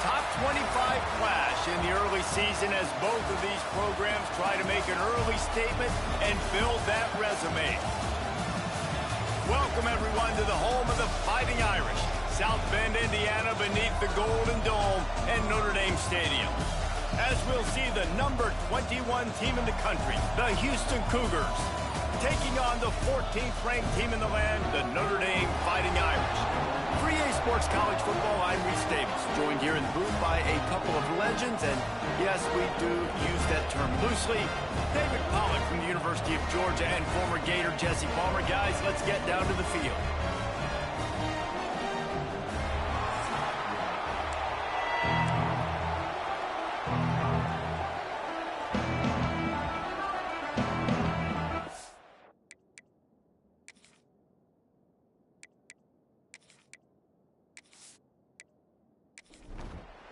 top 25 clash in the early season as both of these programs try to make an early statement and build that resume. Welcome, everyone, to the home of the Fighting Irish, South Bend, Indiana, beneath the Golden Dome and Notre Dame Stadium. As we'll see the number 21 team in the country, the Houston Cougars, taking on the 14th ranked team in the land, the Notre Dame Fighting Irish. For EA Sports College Football, I'm Reese Davis, joined here in the booth by a couple of legends, and yes, we do use that term loosely. David Pollack from the University of Georgia and former Gator Jesse Palmer. Guys, let's get down to the field.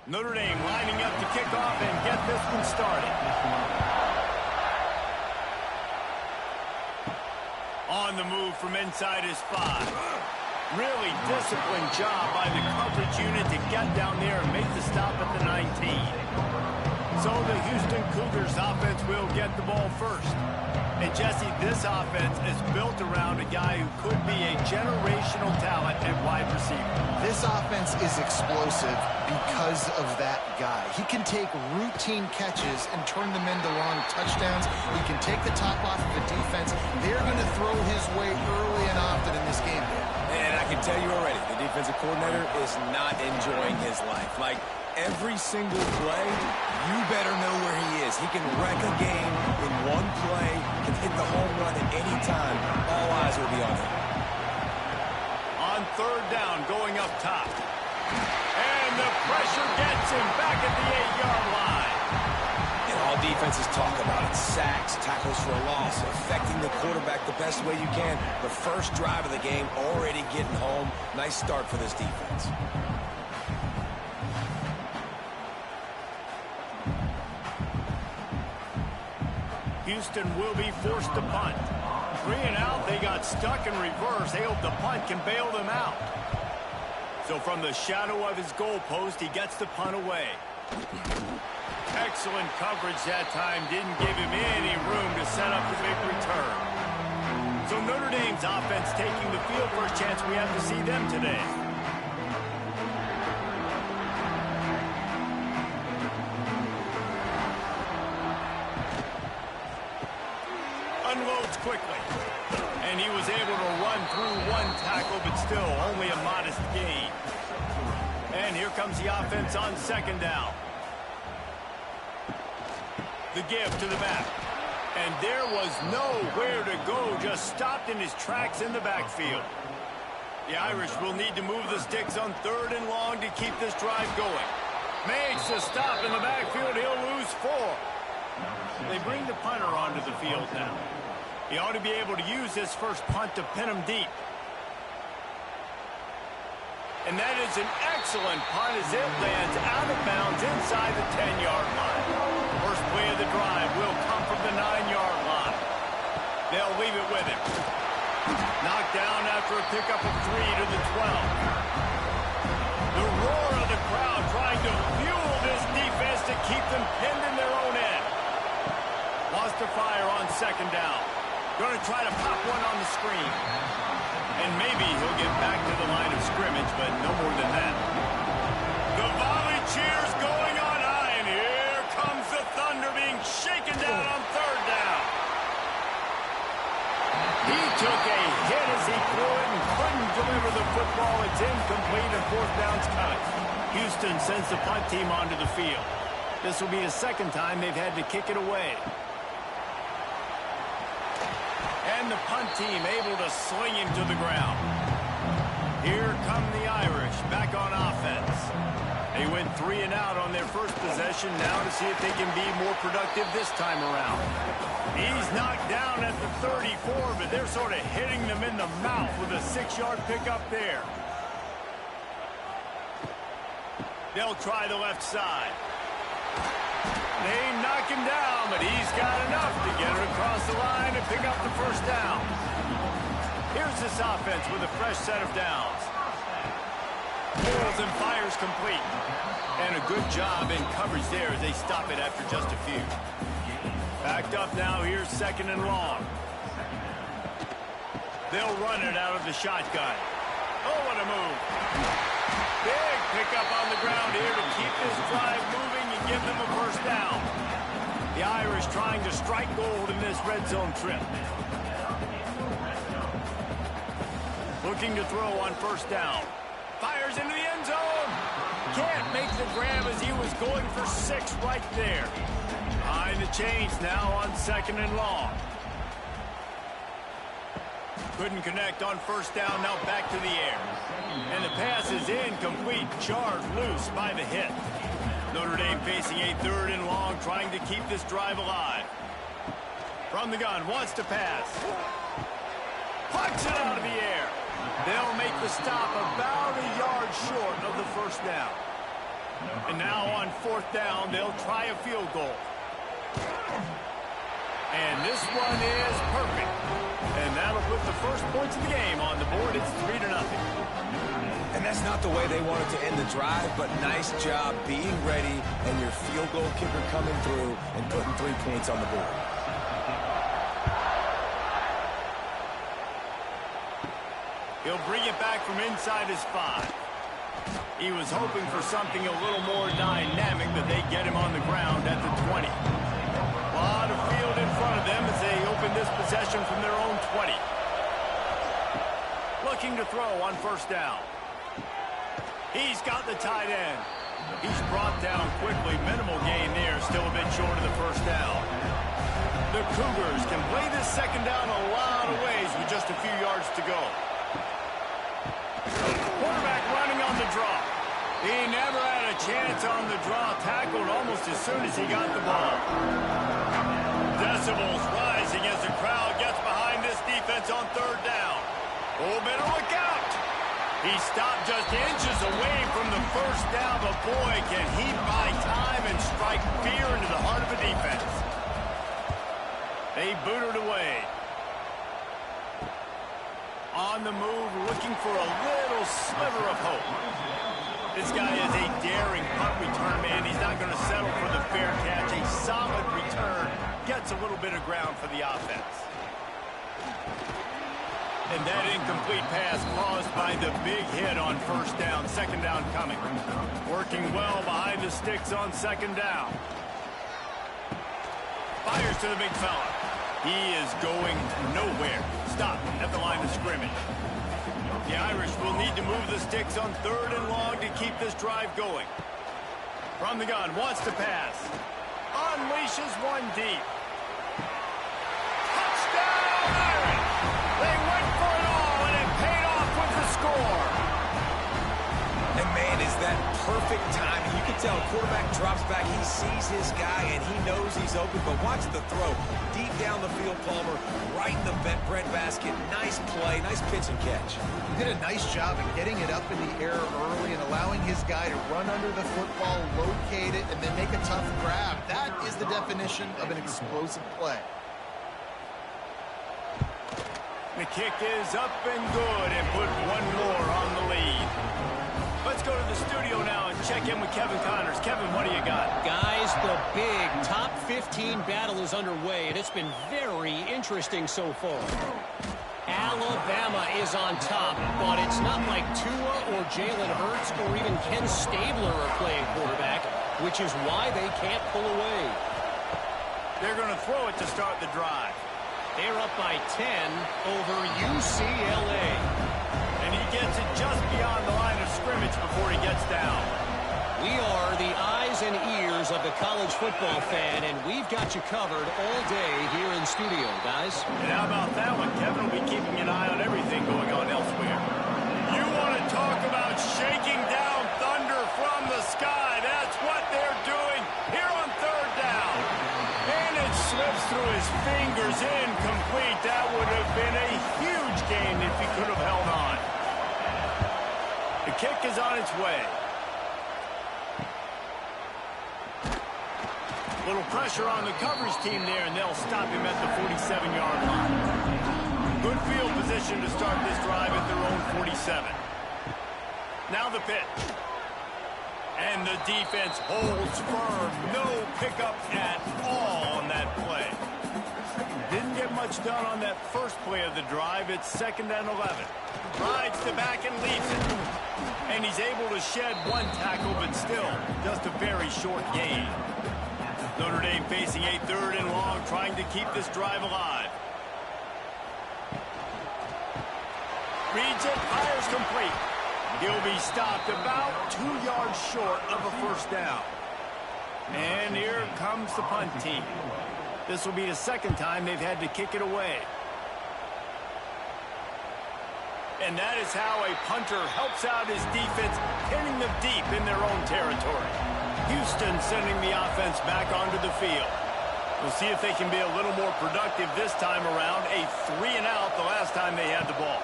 Notre Dame lining up to kick off and get this one started. On the move from inside his 5. Really disciplined job by the coverage unit to get down there and make the stop at the 19. So the Houston Cougars offense will get the ball first. And Jesse, this offense is built around a guy who could be a generational talent at wide receiver. This offense is explosive because of that guy. He can take routine catches and turn them into long touchdowns. He can take the top off of the defense. They're going to throw his way early and often in this game. And I can tell you already, the defensive coordinator is not enjoying his life. Like, every single play, you better know where he is. He can wreck a game in one play, can hit the home run at any time. All eyes will be on him. On third down, going up top. And the pressure gets him back at the 8-yard line. And all defenses talk about it. Sacks, tackles for a loss, affecting the quarterback the best way you can. The first drive of the game, already getting home. Nice start for this defense. Houston will be forced to punt. 3 and out, they got stuck in reverse. They hope the punt can bail them out. So from the shadow of his goalpost, he gets the punt away. Excellent coverage that time. Didn't give him any room to set up the big return. So Notre Dame's offense taking the field. First chance we have to see them today. Unloads quickly. And he was able to run through one tackle, but still only a modest gain. And here comes the offense on second down. The give to the back. And there was nowhere to go, just stopped in his tracks in the backfield. The Irish will need to move the sticks on third and long to keep this drive going. Makes a stop in the backfield, he'll lose 4. They bring the punter onto the field now. He ought to be able to use this first punt to pin him deep. And that is an excellent punt as it lands out of bounds inside the 10-yard line. First play of the drive will come from the 9-yard line. They'll leave it with him. Knocked down after a pickup of 3 to the 12. The roar of the crowd trying to fuel this defense to keep them pinned in their own end. Lost to fire on second down. Going to try to pop one on the screen. And maybe he'll get back to the line of scrimmage, but no more than that. The volley cheers going on high, and here comes the Thunder being shaken down on third down. He took a hit as he threw it and couldn't deliver the football. It's incomplete and fourth down's cut. Houston sends the punt team onto the field. This will be the second time they've had to kick it away. And the punt team able to sling him to the ground. Here come the Irish back on offense. They went 3 and out on their first possession. Now to see if they can be more productive this time around. He's knocked down at the 34, but they're sort of hitting them in the mouth with a 6-yard pickup there. They'll try the left side. They knock him down, but he's got enough to get it across the line and pick up the first down. Here's this offense with a fresh set of downs. throws and fires complete. And a good job in coverage there as they stop it after just a few. Backed up now, here's 2nd and long. They'll run it out of the shotgun. Oh, what a move. Big pickup on the ground here to keep this drive moving and give them a first down. The Irish trying to strike gold in this red zone trip. Looking to throw on 1st down. Fires into the end zone. Can't make the grab as he was going for 6 right there. Behind the chains now on 2nd and long. Couldn't connect on 1st down, now back to the air. And the pass is incomplete, jarred loose by the hit. Notre Dame facing a 3rd and long, trying to keep this drive alive. From the gun, wants to pass. Pucks it out of the air. They'll make the stop about a yard short of the 1st down. And now on 4th down, they'll try a field goal. And this one is perfect. And that'll put the first points of the game on the board. It's 3-0. And that's not the way they wanted to end the drive, but nice job being ready and your field goal kicker coming through and putting 3 points on the board. He'll bring it back from inside his 5. He was hoping for something a little more dynamic, but they get him on the ground at the 20. A lot of field in front of them as they open this possession from their own 20. Looking to throw on 1st down. He's got the tight end. He's brought down quickly. Minimal gain there, still a bit short of the 1st down. The Cougars can play this 2nd down a lot of ways with just a few yards to go. Quarterback running on the draw. He never had a chance on the draw. Tackled almost as soon as he got the ball. Decibels rising as the crowd gets behind this defense on 3rd down. Oh, better look out. He stopped just inches away from the 1st down, but boy, can he buy time and strike fear into the heart of a defense. They booted away. On the move, looking for a little sliver of hope. This guy is a daring punt return man. He's not going to settle for the fair catch. A solid return gets a little bit of ground for the offense. And that incomplete pass caused by the big hit on 1st down. 2nd down coming. Working well behind the sticks on 2nd down. Fires to the big fella. He is going nowhere. Stop at the line of scrimmage. The Irish will need to move the sticks on 3rd and long to keep this drive going. From the gun, wants to pass. Unleashes one deep. Touchdown, Irish! They went for it all, and it paid off with the score. And man, is that perfect timing. You can tell quarterback drops back. He sees his guy, and he knows he's open. But watch the throw. Deep down the field, Palmer, right in the breadbasket. Nice play, nice pitch and catch. He did a nice job of getting it up in the air early and allowing his guy to run under the football, locate it, and then make a tough grab. That is the definition of an explosive play. The kick is up and good and put one more on the lead. Let's go to the studio now and check in with Kevin Connors. Kevin, what do you got? Guys, the big top 15 battle is underway, and it's been very interesting so far. Alabama is on top, but it's not like Tua or Jalen Hurts or even Ken Stabler are playing quarterback, which is why they can't pull away. They're going to throw it to start the drive. They're up by 10 over UCLA. And he gets it just beyond the line of scrimmage before he gets down. We are the eyes and ears of the college football fan, and we've got you covered all day here in studio, guys. And how about that one? Kevin will be keeping an eye on everything going on elsewhere. You want to talk about shaking down thunder from the sky. That's what they're doing here on 3rd down. And it slips through his fingers, incomplete. That would have been a huge gain if he could have held on. The kick is on its way. Little pressure on the coverage team there, and they'll stop him at the 47-yard line. Good field position to start this drive at their own 47. Now the pitch. And the defense holds firm. No pickup at all on that play. Didn't get much done on that first play of the drive. It's 2nd and 11. Rides the back and leaves it. And he's able to shed one tackle, but still just a very short gain. Notre Dame facing a 3rd and long, trying to keep this drive alive. Reads it, fires complete. He'll be stopped about 2 yards short of a 1st down. And here comes the punt team. This will be the 2nd time they've had to kick it away. And that is how a punter helps out his defense, pinning them deep in their own territory. Houston sending the offense back onto the field. We'll see if they can be a little more productive this time around. A 3-and-out the last time they had the ball.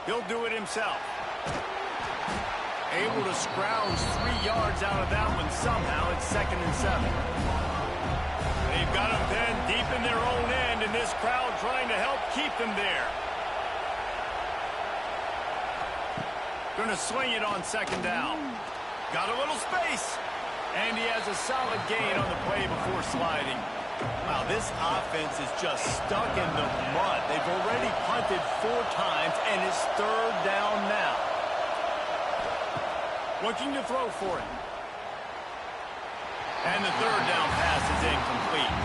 He'll do it himself. Able to scrounge 3 yards out of that one somehow. It's 2nd and 7. They've got them pinned deep in their own end, and this crowd trying to help keep them there. Going to sling it on 2nd down. Got a little space. And he has a solid gain on the play before sliding. Wow, this offense is just stuck in the mud. They've already punted 4 times, and it's 3rd down now. Looking to throw for it. And the 3rd down pass is incomplete.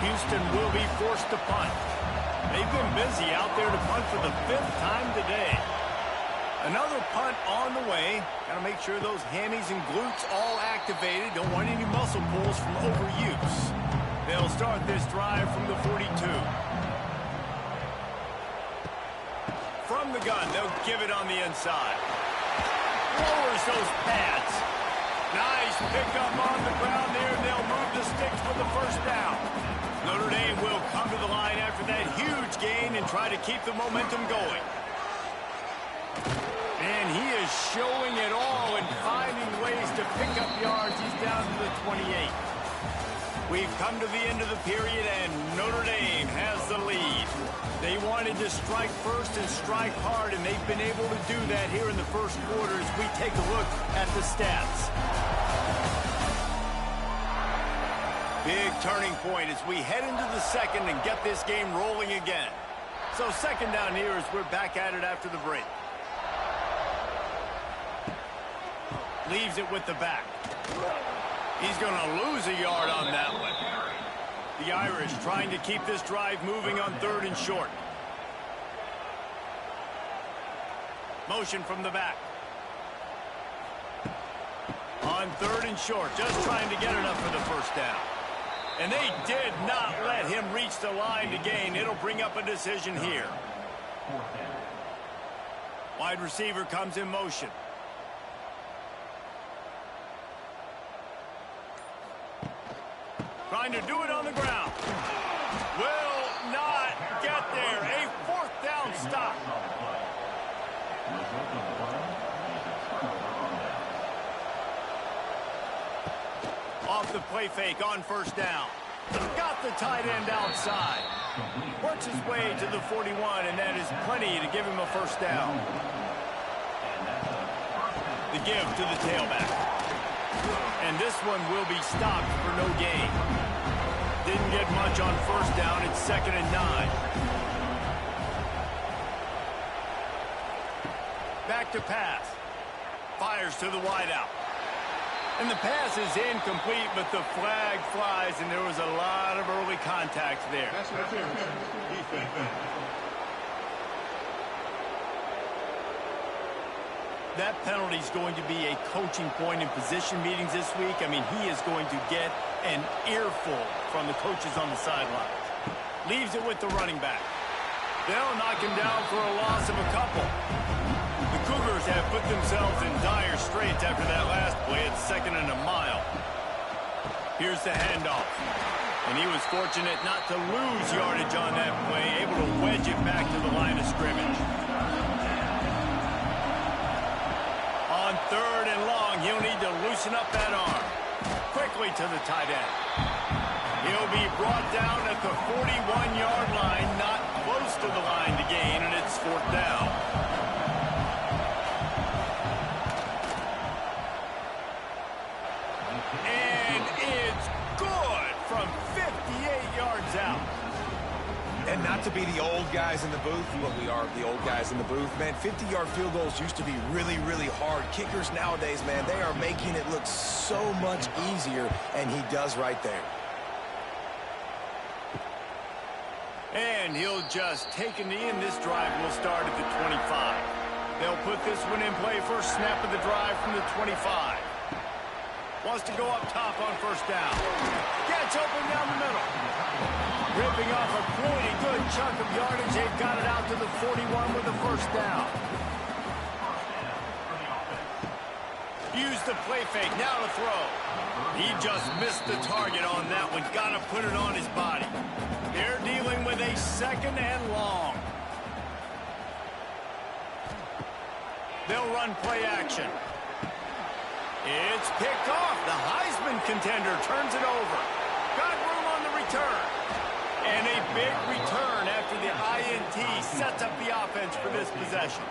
Houston will be forced to punt. They've been busy out there to punt for the 5th time today. Another punt on the way. Got to make sure those hammies and glutes all activated. Don't want any muscle pulls from overuse. They'll start this drive from the 42. From the gun, they'll give it on the inside. Lowers those pads. Nice pickup on the ground there. They'll move the sticks for the 1st down. Notre Dame will come to the line after that huge gain and try to keep the momentum going. And he is showing it all and finding ways to pick up yards. He's down to the 28. We've come to the end of the period, and Notre Dame has the lead. They wanted to strike first and strike hard, and they've been able to do that here in the 1st quarter as we take a look at the stats. Big turning point as we head into the 2nd and get this game rolling again. So 2nd down here as we're back at it after the break. Leaves it with the back. He's going to lose a yard on that one. The Irish trying to keep this drive moving on 3rd and short. Motion from the back. On 3rd and short, just trying to get enough for the 1st down. And they did not let him reach the line to gain. It'll bring up a decision here. Wide receiver comes in motion. Trying to do it on the ground. Will not get there. A 4th down stop. Off the play fake on 1st down. Got the tight end outside. Works his way to the 41, and that is plenty to give him a 1st down. The give to the tailback. And this one will be stopped for no gain. Didn't get much on 1st down. It's 2nd and 9. Back to pass. Fires to the wideout. And the pass is incomplete, but the flag flies, and there was a lot of early contact there. That penalty is going to be a coaching point in position meetings this week. I mean, he is going to get an earful from the coaches on the sidelines. Leaves it with the running back. They'll knock him down for a loss of a couple. The Cougars have put themselves in dire straits after that last play. It's 2nd and a mile. Here's the handoff. And he was fortunate not to lose yardage on that play, able to wedge it back to the line of scrimmage. On 3rd and long, he'll need to loosen up that arm. Quickly to the tight end. He'll be brought down at the 41-yard line, not close to the line to gain, and it's 4th down. be the old guys in the booth, but we are the old guys in the booth. Man, 50-yard field goals used to be really, really hard. Kickers nowadays, man, they are making it look so much easier, and he does right there. And he'll just take a knee, and this drive will start at the 25. They'll put this one in play first snap of the drive from the 25. Wants to go up top on first down. Gets open down the middle. Ripping off a pretty good chunk of yardage. They've got it out to the 41 with the first down. Use the play fake, now to throw. He just missed the target on that one. Got to put it on his body. They're dealing with a second and long. They'll run play action. It's picked off. The Heisman contender turns it over. Got room on the return. And a big return after the INT sets up the offense for this possession.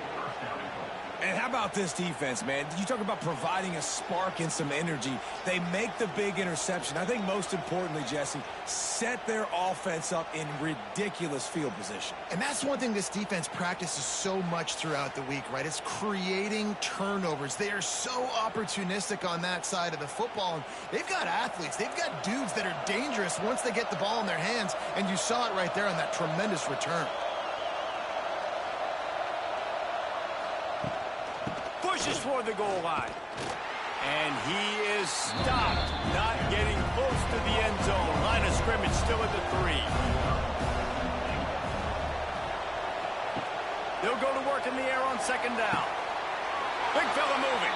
And how about this defense, man? You talk about providing a spark and some energy. They make the big interception. I think most importantly, Jesse, set their offense up in ridiculous field position. And that's one thing this defense practices so much throughout the week, right? It's creating turnovers. They are so opportunistic on that side of the football. And they've got athletes. They've got dudes that are dangerous once they get the ball in their hands. And you saw it right there on that tremendous return. Pushes toward the goal line. And he is stopped, not getting close to the end zone. Line of scrimmage still at the 3. They'll go to work in the air on second down. Big fella moving.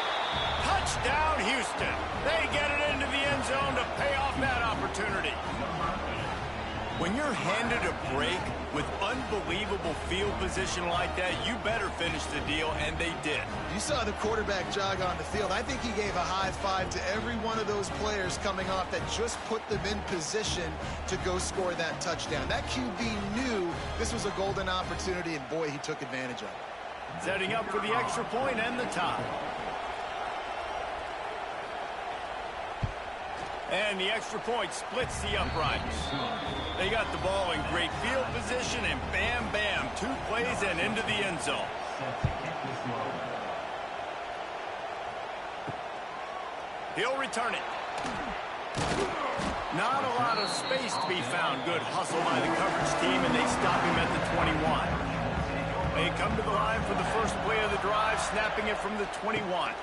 Touchdown, Houston. They get it into the end zone to pay off that opportunity. When you're handed a break with unbelievable field position like that, you better finish the deal, and they did. You saw the quarterback jog on the field. I think he gave a high five to every one of those players coming off that just put them in position to go score that touchdown. That QB knew this was a golden opportunity, and boy, he took advantage of it. Setting up for the extra point and the tie. And the extra point splits the uprights. They got the ball in great field position, and bam, bam, 2 plays and into the end zone. He'll return it. Not a lot of space to be found. Good hustle by the coverage team, and they stop him at the 21. They come to the line for the first play of the drive, snapping it from the 21.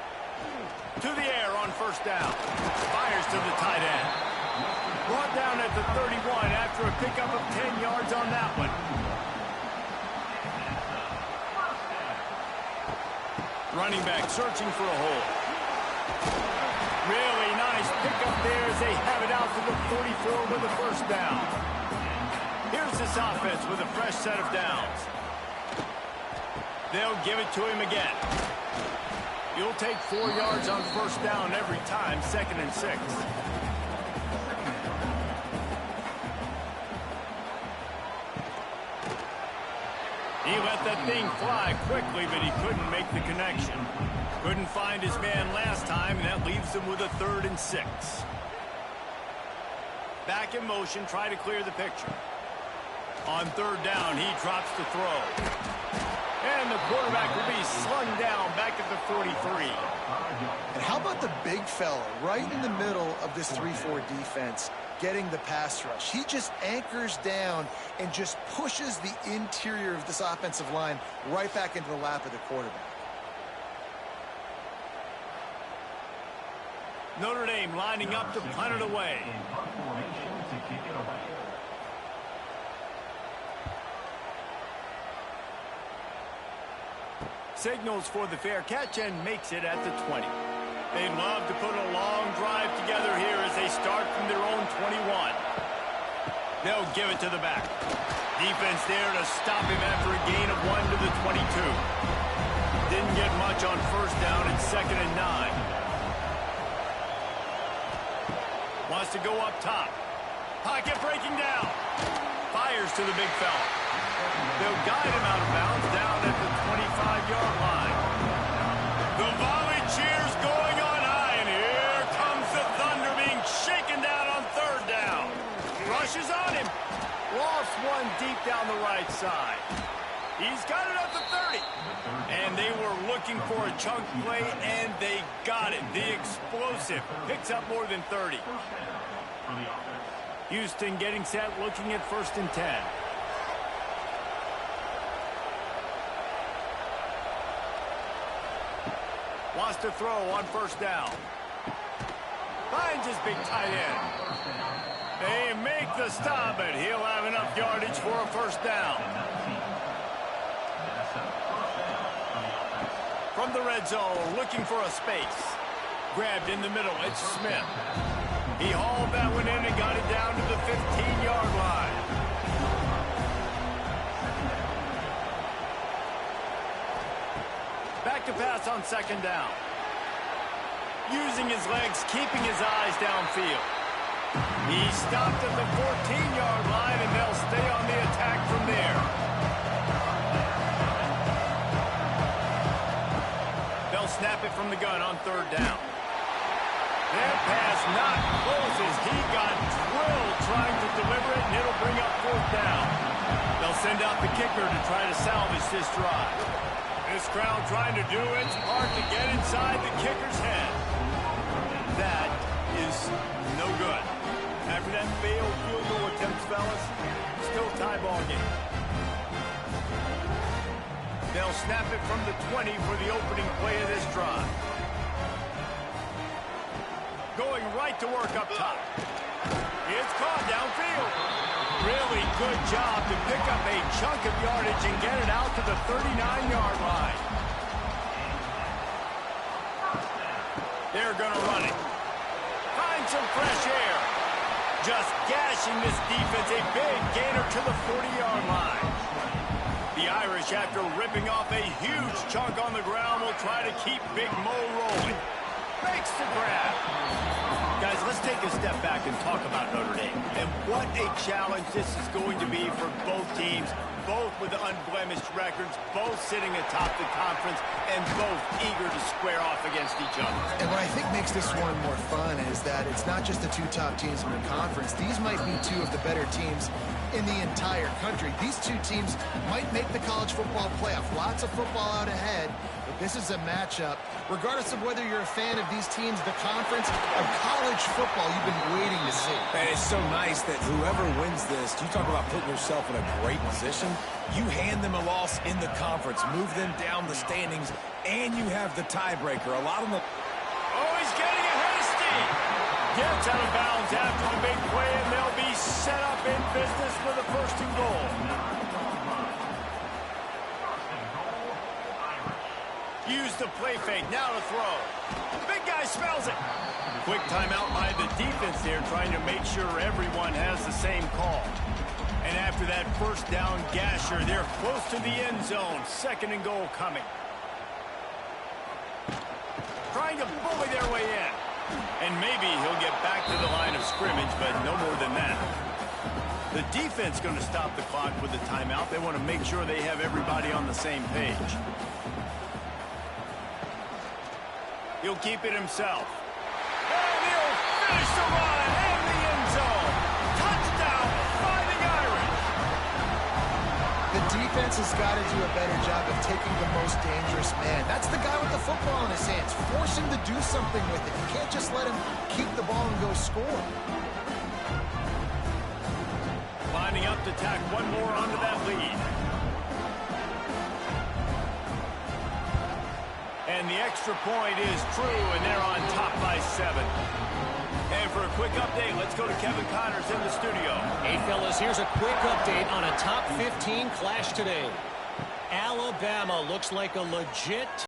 To the air on first down. Fires to the tight end. Brought down at the 31 after a pickup of 10 yards on that one. Running back searching for a hole. Really nice pickup there as they have it out to the 44 with the first down. Here's this offense with a fresh set of downs. They'll give it to him again. You'll take 4 yards on first down every time, 2nd and 6. He let that thing fly quickly, but he couldn't make the connection. Couldn't find his man last time, and that leaves him with a 3rd and 6. Back in motion, try to clear the picture. On 3rd down, he drops the throw. And the quarterback will be slung down back at the 43. And how about the big fella right in the middle of this 3-4 defense getting the pass rush? He just anchors down and just pushes the interior of this offensive line right back into the lap of the quarterback. Notre Dame lining up to punt it away. Signals for the fair catch and makes it at the 20. They'd love to put a long drive together here as they start from their own 21. They'll give it to the back. Defense there to stop him after a gain of 1 to the 22. Didn't get much on first down and 2nd and 9. Wants to go up top. Pocket breaking down. Fires to the big fella. They'll guide him out of bounds down at the 25-yard line. The volley cheers going on high, and here comes the Thunder being shaken down on 3rd down. Rushes on him. Lost one deep down the right side. He's got it at the 30. And they were looking for a chunk play, and they got it. The explosive picks up more than 30. Houston getting set, looking at 1st and 10. Wants to throw on 1st down. Finds his big tight end. They make the stop, but he'll have enough yardage for a 1st down. From the red zone, looking for a space. Grabbed in the middle, it's Smith. He hauled that one in and got it down to the 15-yard line. Back to pass on 2nd down. Using his legs, keeping his eyes downfield. He stopped at the 14-yard line, and they'll stay on the attack from there. They'll snap it from the gun on 3rd down. Their pass not close as he got drilled trying to deliver it, and it'll bring up 4th down. They'll send out the kicker to try to salvage this drive. This crowd trying to do its part to get inside the kicker's head. That is no good. After that failed field goal attempt, fellas, still tie ball game. They'll snap it from the 20 for the opening play of this drive. Going right to work up top. It's caught downfield. Really good job to pick up a chunk of yardage and get it out to the 39-yard line. They're going to run it. Find some fresh air. Just gashing this defense. A big gainer to the 40-yard line. The Irish, after ripping off a huge chunk on the ground, will try to keep Big Mo rolling. Makes the grab. Guys, let's take a step back and talk about Notre Dame. And what a challenge this is going to be for both teams, both with unblemished records, both sitting atop the conference, and both eager to square off against each other. And what I think makes this one more fun is that it's not just the 2 top teams in the conference. These might be 2 of the better teams in the entire country. These 2 teams might make the college football playoff. Lots of football out ahead, but this is a matchup. Regardless of whether you're a fan of these teams, the conference, of college football you've been waiting to see. And it's so nice that whoever wins this, you talk about putting yourself in a great position, you hand them a loss in the conference, move them down the standings, and you have the tiebreaker. A lot of them... Oh, he's getting ahead of steam. Gets out of bounds after the big play, and they'll be set up in business for the 1st and goal. Use the play fake, now to throw. Big guy smells it. Quick timeout by the defense there, trying to make sure everyone has the same call. And after that 1st down gasher, they're close to the end zone. 2nd and goal coming. Trying to bully their way in. And maybe he'll get back to the line of scrimmage, but no more than that. The defense going to stop the clock with the timeout. They want to make sure they have everybody on the same page. He'll keep it himself. And he'll finish the run in the end zone. Touchdown, Fighting Irish. The defense has got to do a better job of taking the most dangerous man. That's the guy with the football in his hands. Force him to do something with it. You can't just let him keep the ball and go score. Lining up to tack one more onto that lead. And the extra point is true, and they're on top by 7. And for a quick update, let's go to Kevin Connors in the studio. Hey, fellas, here's a quick update on a top 15 clash today. Alabama looks like a legit